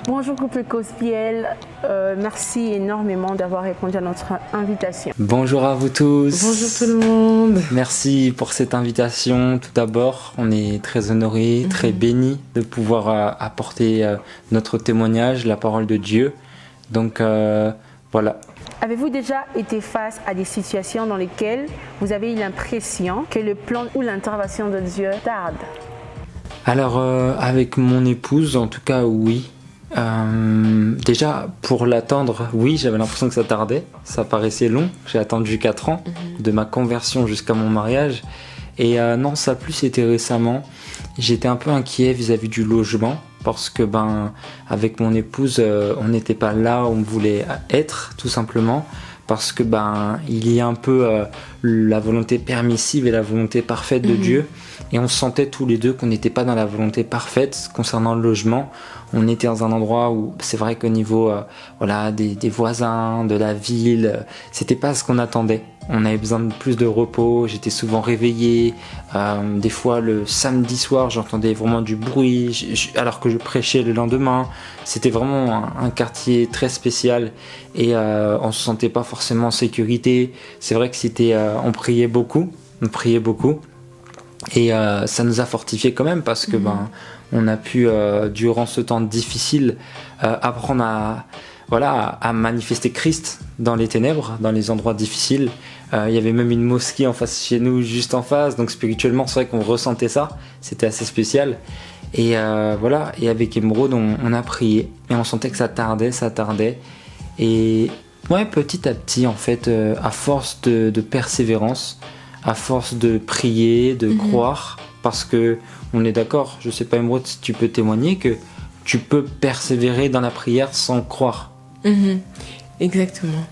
Bonjour couple Cospiel, merci énormément d'avoir répondu à notre invitation. Bonjour à vous tous. Bonjour tout le monde. Merci pour cette invitation. Tout d'abord, on est très honorés, très bénis de pouvoir apporter notre témoignage, la parole de Dieu. Donc voilà. Avez-vous déjà été face à des situations dans lesquelles vous avez eu l'impression que le plan ou l'intervention de Dieu tarde? Alors avec mon épouse, en tout cas oui. Déjà pour l'attendre, oui, j'avais l'impression que ça tardait, ça paraissait long. J'ai attendu 4 ans de ma conversion jusqu'à mon mariage. Et non, ça a plus été récemment. J'étais un peu inquiet vis-à-vis du logement parce que avec mon épouse, on n'était pas là où on voulait être, tout simplement. Parce que il y a un peu la volonté permissive et la volonté parfaite de Dieu. Et on sentait tous les deux qu'on n'était pas dans la volonté parfaite concernant le logement. On était dans un endroit où c'est vrai qu'au niveau des voisins, de la ville, c'était pas ce qu'on attendait. On avait besoin de plus de repos, j'étais souvent réveillé. Des fois le samedi soir j'entendais vraiment du bruit alors que je prêchais le lendemain. C'était vraiment un quartier très spécial et on se sentait pas forcément en sécurité. C'est vrai que on priait beaucoup. Et ça nous a fortifiés quand même parce que on a pu durant ce temps difficile apprendre à manifester Christ dans les ténèbres, dans les endroits difficiles. Il y avait même une mosquée en face chez nous, juste en face, donc spirituellement c'est vrai qu'on ressentait ça, c'était assez spécial. Et et avec Émeraude on a prié et on sentait que ça tardait. Et ouais, petit à petit en fait, à force de persévérance, à force de prier, de croire, parce que on est d'accord, je sais pas Émeraude si tu peux témoigner que tu peux persévérer dans la prière sans croire. Exactement.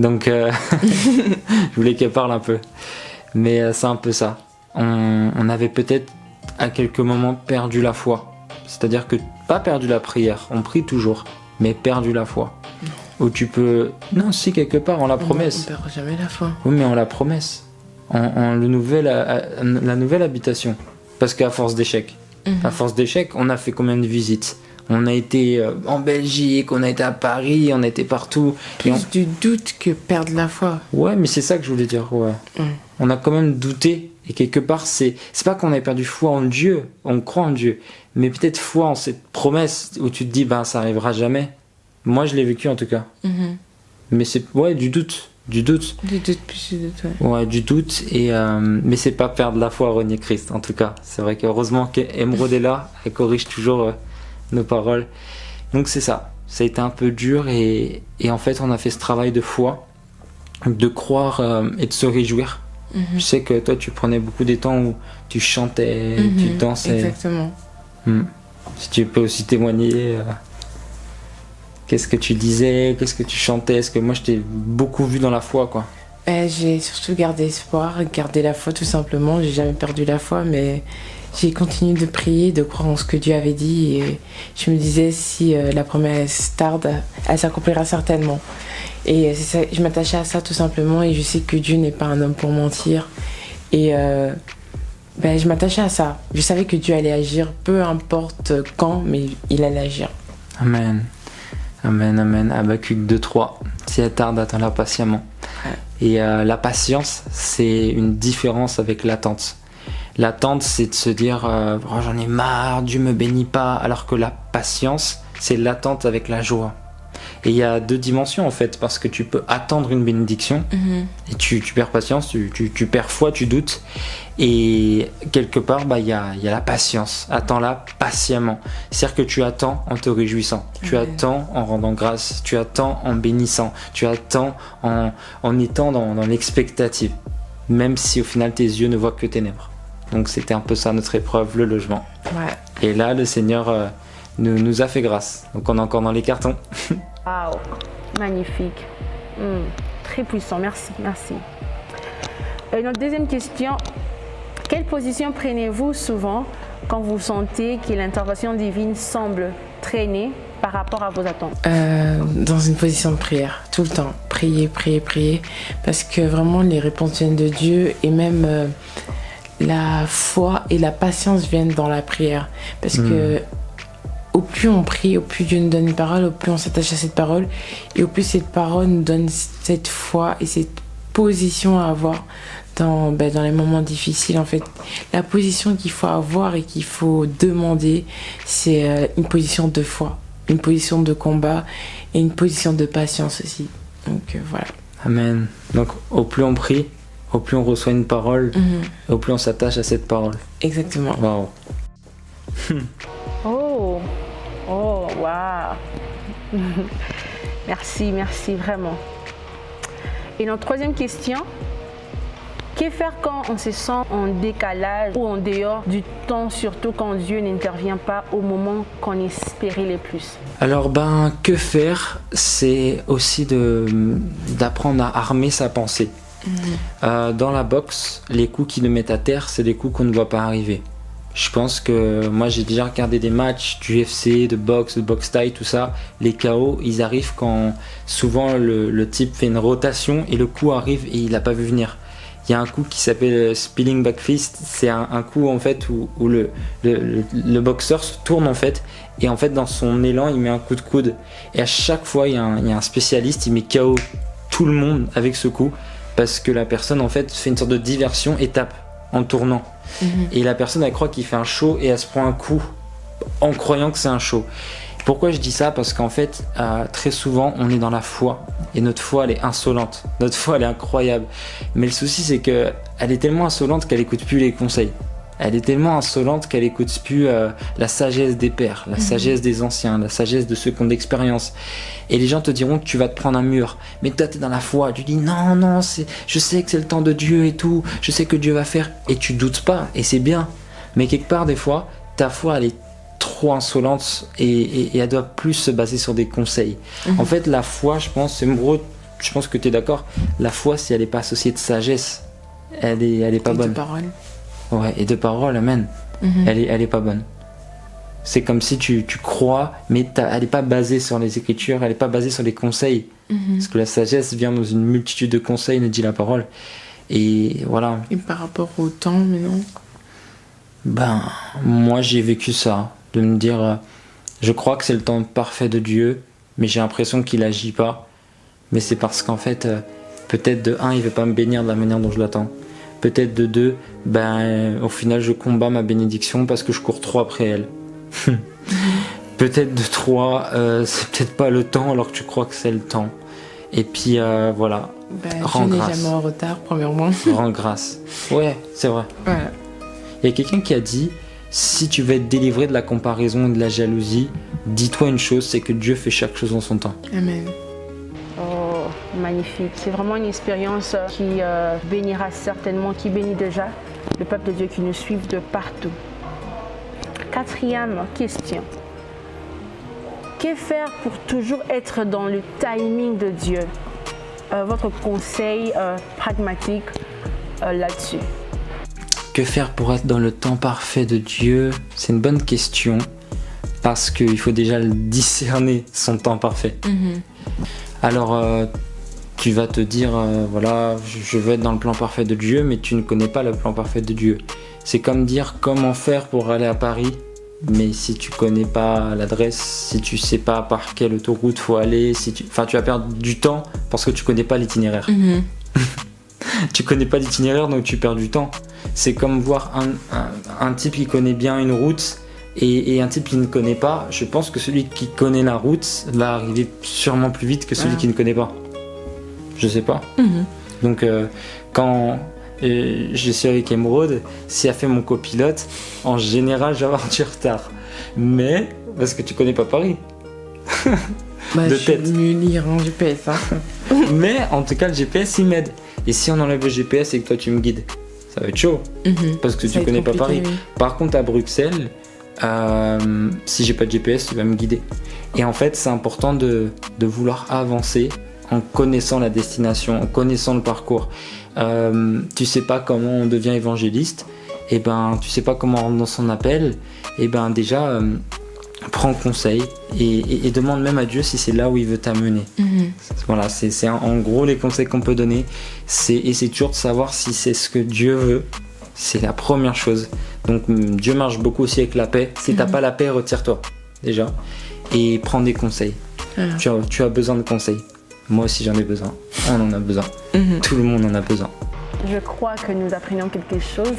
Donc je voulais qu'elle parle un peu, mais c'est un peu ça. On avait peut-être à quelques moments perdu la foi, c'est-à-dire que pas perdu la prière, on prie toujours, mais perdu la foi. Où tu peux... Non, si, quelque part, en la promesse. On perd jamais la foi. Oui, mais en la promesse. La nouvelle habitation. Parce qu'à force d'échecs. À force d'échecs, on a fait combien de visites? On a été en Belgique, on a été à Paris, on a été partout. Plus du doute que perdre la foi. Ouais, mais c'est ça que je voulais dire, ouais. On a quand même douté. Et quelque part, c'est pas qu'on a perdu foi en Dieu, on croit en Dieu. Mais peut-être foi en cette promesse où tu te dis, ça arrivera jamais. Moi, je l'ai vécu en tout cas. Mais c'est du doute. Du doute, plus du doute, ouais. Ouais, du doute. Mais c'est pas perdre la foi à renier Christ, en tout cas. C'est vrai qu'heureusement qu'Émeraude est là, elle corrige toujours nos paroles. Donc c'est ça. Ça a été un peu dur et en fait, on a fait ce travail de foi, de croire et de se réjouir. Je sais que toi, tu prenais beaucoup des temps où tu chantais, tu dansais. Exactement. Si tu peux aussi témoigner... Qu'est-ce que tu disais? Qu'est-ce que tu chantais? Est-ce que moi je t'ai beaucoup vu dans la foi, quoi? J'ai surtout gardé espoir, gardé la foi tout simplement. J'ai jamais perdu la foi, mais j'ai continué de prier, de croire en ce que Dieu avait dit. Et je me disais, si la promesse tarde, elle s'accomplira certainement. Et c'est ça, je m'attachais à ça tout simplement. Et je sais que Dieu n'est pas un homme pour mentir. Et je m'attachais à ça. Je savais que Dieu allait agir, peu importe quand, mais il allait agir. Amen. Amen, amen. Habacuc 2:3. Si elle tarde, attends-la patiemment. Et la patience, c'est une différence avec l'attente. L'attente, c'est de se dire j'en ai marre, Dieu me bénit pas. Alors que la patience, c'est l'attente avec la joie. Et il y a 2 dimensions en fait, parce que tu peux attendre une bénédiction et tu perds patience, tu perds foi, tu doutes. Et quelque part, il y a la patience. Attends-la patiemment. C'est-à-dire que tu attends en te réjouissant. Tu attends en rendant grâce. Tu attends en bénissant. Tu attends en étant dans l'expectative. Même si au final, tes yeux ne voient que ténèbres. Donc c'était un peu ça notre épreuve, le logement. Ouais. Et là, le Seigneur nous a fait grâce. Donc on est encore dans les cartons. Waouh, magnifique. Très puissant, merci. Notre deuxième question. Quelle position prenez-vous souvent quand vous sentez que l'intervention divine semble traîner par rapport à vos attentes? Dans une position de prière, tout le temps. Prier. Parce que vraiment, les réponses viennent de Dieu et même la foi et la patience viennent dans la prière. Parce que au plus on prie, au plus Dieu nous donne une parole, au plus on s'attache à cette parole, et au plus cette parole nous donne cette foi et cette position à avoir dans les moments difficiles. En fait, la position qu'il faut avoir et qu'il faut demander, c'est une position de foi, une position de combat et une position de patience aussi. Donc voilà. Amen. Donc au plus on prie, au plus on reçoit une parole, et au plus on s'attache à cette parole. Exactement. Waouh. Oh, waouh. Merci, vraiment. Et notre troisième question, que faire quand on se sent en décalage ou en dehors du temps, surtout quand Dieu n'intervient pas au moment qu'on espérait le plus? Alors que faire? C'est aussi d'apprendre à armer sa pensée. Dans la boxe, les coups qui nous mettent à terre, c'est des coups qu'on ne voit pas arriver. Je pense que moi j'ai déjà regardé des matchs d'UFC, de boxe taille, tout ça. Les KO, ils arrivent quand souvent le type fait une rotation et le coup arrive et il n'a pas vu venir. Il y a un coup qui s'appelle Spilling Back Fist. C'est un coup en fait où le boxeur se tourne en fait et en fait dans son élan il met un coup de coude. Et à chaque fois il y a un spécialiste, il met KO tout le monde avec ce coup parce que la personne en fait fait une sorte de diversion et tape en tournant. Et la personne elle croit qu'il fait un show et elle se prend un coup en croyant que c'est un show. Pourquoi je dis ça? Parce qu'en fait très souvent on est dans la foi et notre foi elle est insolente, notre foi elle est incroyable, mais le souci c'est que elle est tellement insolente qu'elle écoute plus les conseils, elle est tellement insolente qu'elle écoute plus la sagesse des pères, la sagesse des anciens, la sagesse de ceux qui ont d'expérience. Et les gens te diront que tu vas te prendre un mur, mais toi t'es dans la foi, tu dis non, je sais que c'est le temps de Dieu et tout, je sais que Dieu va faire, et tu doutes pas, et c'est bien. Mais quelque part des fois, ta foi elle est trop insolente et elle doit plus se baser sur des conseils. En fait la foi, je pense que tu es d'accord, la foi si elle n'est pas associée de sagesse, elle est pas bonne. De parole. Ouais, et de parole, amen. Elle est pas bonne. C'est comme si tu crois, mais elle n'est pas basée sur les Écritures, elle n'est pas basée sur les conseils. Parce que la sagesse vient dans une multitude de conseils, nous dit la parole. Et voilà. Et par rapport au temps, mais non. Moi j'ai vécu ça, de me dire, je crois que c'est le temps parfait de Dieu, mais j'ai l'impression qu'il agit pas. Mais c'est parce qu'en fait, peut-être de 1, il veut pas me bénir de la manière dont je l'attends. Peut-être de 2, au final je combats ma bénédiction parce que je cours trop après elle. Peut-être de 3, c'est peut-être pas le temps alors que tu crois que c'est le temps. Et puis voilà, rends Dieu grâce. n'est jamais en retard, premièrement. Rends grâce. Ouais, c'est vrai. Voilà. Il y a quelqu'un qui a dit, si tu veux être délivré de la comparaison et de la jalousie, dis-toi une chose, c'est que Dieu fait chaque chose en son temps. Amen. Oh, magnifique. C'est vraiment une expérience qui bénira certainement, qui bénit déjà le peuple de Dieu qui nous suit de partout. Quatrième question. Que faire pour toujours être dans le timing de Dieu? Votre conseil pragmatique là-dessus? Que faire pour être dans le temps parfait de Dieu? C'est une bonne question, parce qu'il faut déjà le discerner, son temps parfait. Alors, tu vas te dire, voilà, je veux être dans le plan parfait de Dieu, mais tu ne connais pas le plan parfait de Dieu. C'est comme dire comment faire pour aller à Paris, mais si tu connais pas l'adresse, si tu sais pas par quelle autoroute faut aller, tu vas perdre du temps parce que tu connais pas l'itinéraire. Tu connais pas l'itinéraire, donc tu perds du temps. C'est comme voir un type qui connaît bien une route et un type qui ne connaît pas. Je pense que celui qui connaît la route va arriver sûrement plus vite que celui qui ne connaît pas. Je sais pas. Donc quand je suis avec Emeraude, si elle fait mon copilote, en général je vais avoir du retard. Mais parce que tu connais pas Paris. De tête. Je vais mieux lire un GPS. Mais en tout cas le GPS il m'aide. Et si on enlève le GPS et que toi tu me guides, ça va être chaud. Parce que tu connais pas Paris. Oui. Par contre à Bruxelles, si j'ai pas de GPS, tu vas me guider. Et en fait c'est important de vouloir avancer en connaissant la destination, en connaissant le parcours. Tu sais pas comment on devient évangéliste, et tu sais pas comment on rentre dans son appel, et déjà prends conseil et demande même à Dieu si c'est là où il veut t'amener. Voilà, c'est en gros les conseils qu'on peut donner, c'est toujours de savoir si c'est ce que Dieu veut. C'est la première chose. Donc Dieu marche beaucoup aussi avec la paix. Si t'as pas la paix, retire-toi. déjà, et prends des conseils. Voilà. Tu as besoin de conseils. Moi aussi j'en ai besoin. On en a besoin. Tout le monde en a besoin. Je crois que nous apprenons quelque chose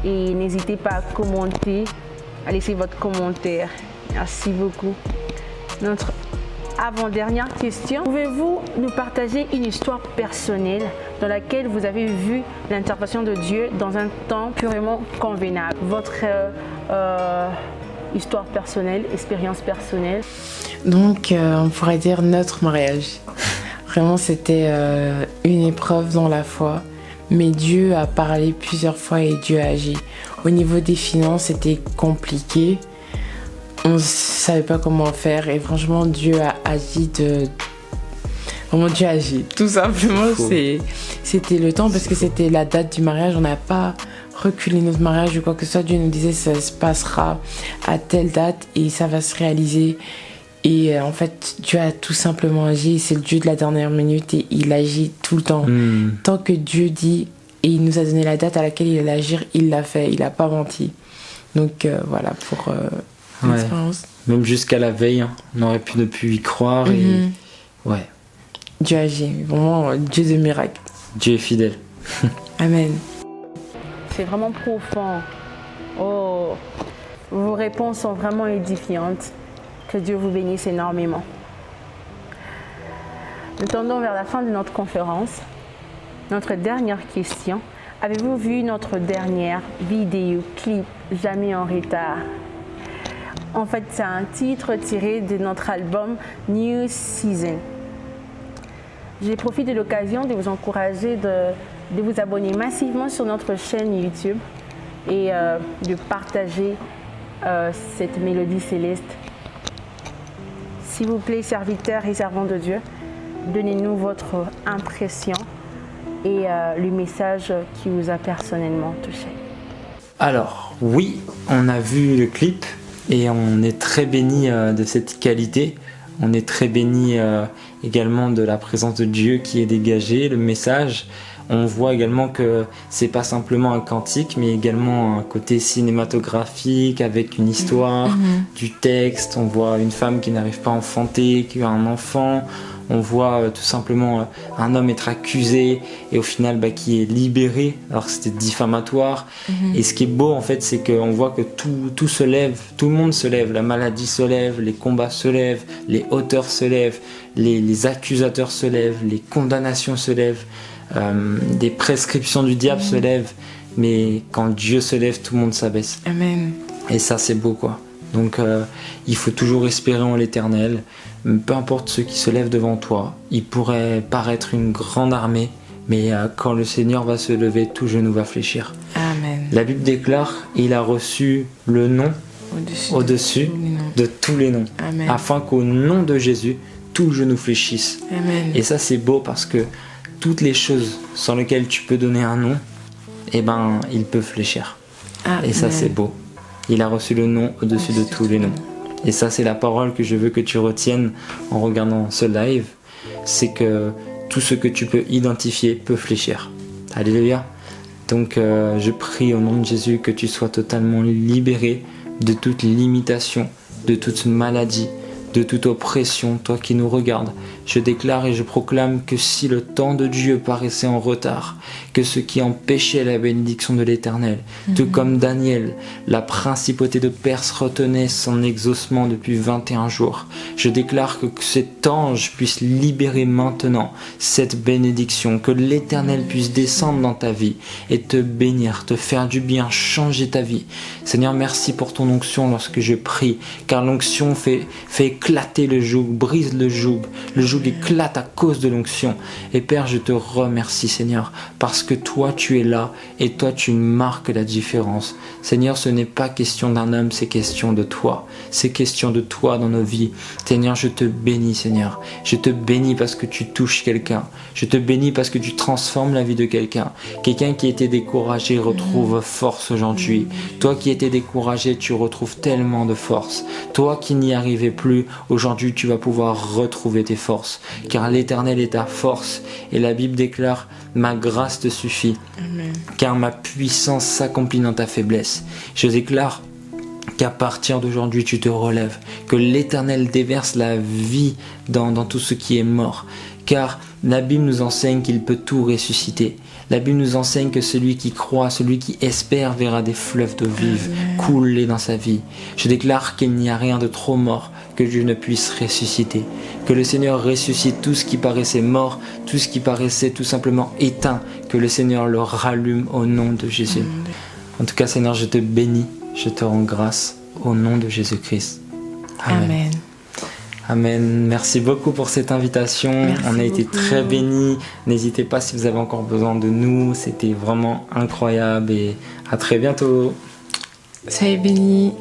et n'hésitez pas à commenter, à laisser votre commentaire. Merci beaucoup. Notre avant-dernière question. Pouvez-vous nous partager une histoire personnelle dans laquelle vous avez vu l'intervention de Dieu dans un temps purement convenable? Votre histoire personnelle, expérience personnelle. Donc, on pourrait dire notre mariage. Vraiment, c'était une épreuve dans la foi. Mais Dieu a parlé plusieurs fois et Dieu a agi. Au niveau des finances, c'était compliqué. On ne savait pas comment faire et franchement, Dieu a agi Vraiment, Dieu a agi. Tout simplement, c'était le temps parce que c'était la date du mariage. On n'a pas reculé notre mariage ou quoi que ce soit. Dieu nous disait ça se passera à telle date et ça va se réaliser. Et en fait, Dieu a tout simplement agi. C'est le Dieu de la dernière minute et il agit tout le temps. Tant que Dieu dit et il nous a donné la date à laquelle il allait agir, il l'a fait. Il n'a pas menti. Donc voilà pour l'expérience. Même jusqu'à la veille, hein, on aurait pu ne plus y croire. Et... Ouais. Dieu agit. Vraiment, Dieu de miracle. Dieu est fidèle. Amen. C'est vraiment profond. Oh, vos réponses sont vraiment édifiantes. Que Dieu vous bénisse énormément. Nous tendons vers la fin de notre conférence. Notre dernière question. Avez-vous vu notre dernière vidéo clip Jamais en retard? En fait, c'est un titre tiré de notre album New Season. J'ai profité de l'occasion de vous encourager de vous abonner massivement sur notre chaîne YouTube et de partager cette mélodie céleste. S'il vous plaît, serviteurs et servants de Dieu, donnez-nous votre impression et le message qui vous a personnellement touché. Alors, oui, on a vu le clip et on est très béni de cette qualité. On est très béni également de la présence de Dieu qui est dégagée, le message. On voit également que c'est pas simplement un cantique, mais également un côté cinématographique avec une histoire, du texte. On voit une femme qui n'arrive pas à enfanter, qui a un enfant. On voit tout simplement un homme être accusé et au final qui est libéré alors que c'était diffamatoire. Et ce qui est beau en fait, c'est qu'on voit que tout se lève, tout le monde se lève, la maladie se lève, les combats se lèvent, les hauteurs se lèvent, les accusateurs se lèvent, les condamnations se lèvent. Des prescriptions du diable se lèvent, mais quand Dieu se lève, tout le monde s'abaisse. Amen. Et ça, c'est beau, quoi. Donc, il faut toujours espérer en l'Éternel. Peu importe ceux qui se lèvent devant toi, il pourrait paraître une grande armée, mais quand le Seigneur va se lever, tout genou va fléchir. Amen. La Bible déclare, il a reçu le nom au-dessus de tous les noms, Amen. afin qu'au nom de Jésus, tout genou fléchisse. Amen. Et ça, c'est beau parce que toutes les choses sur lesquelles tu peux donner un nom, ils peuvent fléchir. Amen. Et ça, c'est beau. Il a reçu le nom au-dessus de tous les noms. Et ça, c'est la parole que je veux que tu retiennes en regardant ce live. C'est que tout ce que tu peux identifier peut fléchir. Alléluia. Donc, je prie au nom de Jésus que tu sois totalement libéré de toute limitation, de toute maladie, de toute oppression, toi qui nous regardes. Je déclare et je proclame que si le temps de Dieu paraissait en retard, que ce qui empêchait la bénédiction de l'Éternel, tout comme Daniel, la principauté de Perse retenait son exaucement depuis 21 jours, je déclare que cet ange puisse libérer maintenant cette bénédiction, que l'Éternel puisse descendre dans ta vie et te bénir, te faire du bien, changer ta vie. Seigneur, merci pour ton onction lorsque je prie, car l'onction fait éclater le joug, brise le joug éclate à cause de l'onction. Et Père, je te remercie, Seigneur, parce que toi tu es là et toi tu marques la différence. Seigneur, ce n'est pas question d'un homme, c'est question de toi. C'est question de toi dans nos vies. Seigneur, je te bénis, Seigneur. Je te bénis parce que tu touches quelqu'un. Je te bénis parce que tu transformes la vie de quelqu'un. Quelqu'un qui était découragé retrouve force aujourd'hui. Toi qui étais découragé, tu retrouves tellement de force. Toi qui n'y arrivais plus, aujourd'hui tu vas pouvoir retrouver tes forces. Car l'Éternel est ta force. Et la Bible déclare: ma grâce te suffit. Amen. Car ma puissance s'accomplit dans ta faiblesse. Je déclare qu'à partir d'aujourd'hui tu te relèves, que l'Éternel déverse la vie dans tout ce qui est mort, car la Bible nous enseigne qu'il peut tout ressusciter. La Bible nous enseigne que celui qui croit, celui qui espère verra des fleuves d'eau vive couler dans sa vie. Je déclare qu'il n'y a rien de trop mort que Dieu ne puisse ressusciter. Que le Seigneur ressuscite tout ce qui paraissait mort, tout ce qui paraissait tout simplement éteint, que le Seigneur le rallume au nom de Jésus. En tout cas, Seigneur, je te bénis, je te rends grâce au nom de Jésus-Christ. Amen. Amen. Merci beaucoup pour cette invitation. Merci On a été beaucoup. très bénis. N'hésitez pas si vous avez encore besoin de nous. C'était vraiment incroyable et à très bientôt. Soyez bénis.